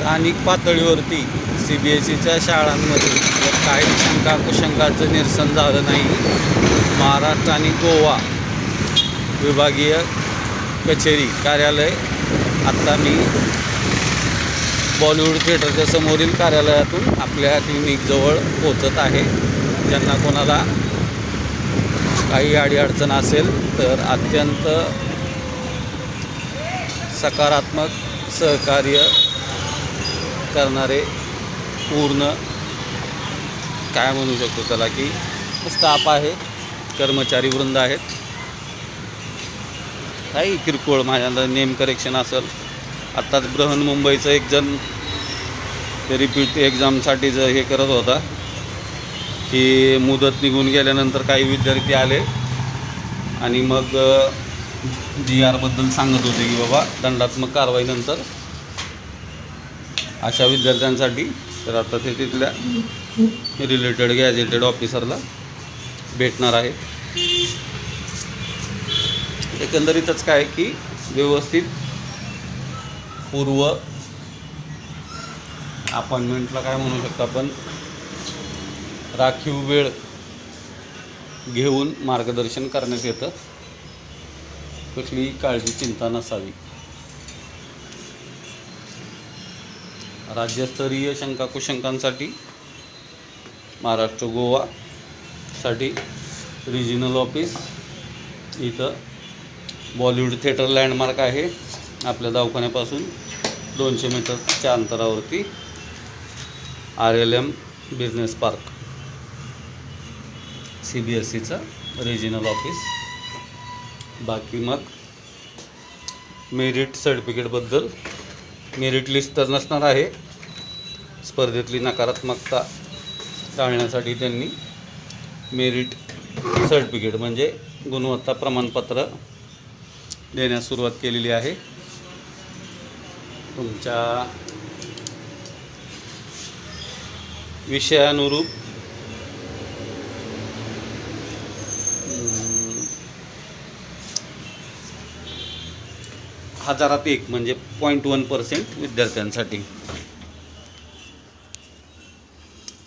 स्थानिक पातळीवरती CBSEच्या शाळांमध्ये जर काही शंका कुशंकाचं निरसन झालं नाही, महाराष्ट्र आणि गोवा विभागीय कचेरी कार्यालय आत्ता मी बॉलिवूड थिएटरच्या समोरील कार्यालयातून आपल्या क्लिनिकजवळ पोचत आहे. ज्यांना कोणाला काही अडीअडचण असेल तर अत्यंत सकारात्मक सहकार्य करणारे पूर्ण काय म्हणू शकतो त्याला की स्टाफ आहे, कर्मचारी वृंद आहेत. काही किरकोळ माझ्या नेम करेक्शन असेल. आत्ताच बृहन्मुंबईचं एक जण ते रिपीट एक्झामसाठीचं हे करत होता की मुदत निघून गेल्यानंतर काही विद्यार्थी आले आणि मग GRबद्दल सांगत होते की बाबा दंडात्मक कारवाईनंतर अशा विद्यार्थ्यांसाठी तर आता ते तिथल्या रिलेटेड गॅजेटेड ऑफिसरला भेटणार आहे. एकंदरीतच काय की व्यवस्थित पूर्व अपॉइंटमेंटला काय म्हणू शकतो आपण राखीव वेळ घेऊन मार्गदर्शन करण्यात येतं. कुठलीही काळजी चिंता नसावी. राज्यस्तरीय शंका कुशंकांसाठी महाराष्ट्र गोवासाठी रिजनल ऑफिस इथं बॉलिवूड थिएटर लँडमार्क आहे. आपल्या दवाखान्यापासून 200 मीटरच्या अंतरावरती RLM बिझनेस पार्क CBSEचं रिजनल ऑफिस. बाकी मग मेरिट सर्टिफिकेटबद्दल मेरिट लिस्ट तर नसणार आहे. स्पर्धेतली नकारात्मकता टाळण्यासाठी त्यांनी मेरिट सर्टिफिकेट म्हणजे गुणवत्ता प्रमाणपत्र देण्यास सुरुवात केलेली आहे. तुमच्या विषयानुरूप 1000त 1 म्हणजे 0.1% विद्यार्थ्यांसाठी.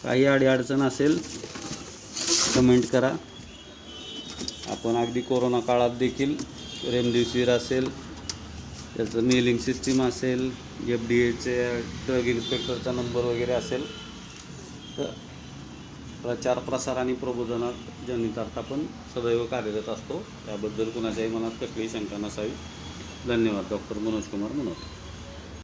काही अडीअडचण असेल कमेंट करा. आपण अगदी कोरोना काळात देखील रेमडेसिवीर असेल, त्याचं मेलिंग सिस्टीम असेल, FDAचे ड्रग इन्स्पेक्टरचा नंबर वगैरे असेल तर प्रचार प्रसार आणि प्रबोधनात जनितार्थ आपण सदैव कार्यरत असतो. त्याबद्दल कुणाच्याही मनात कसलीही शंका नसावी. धन्यवाद. डॉक्टर मनोज कुमार मनोज.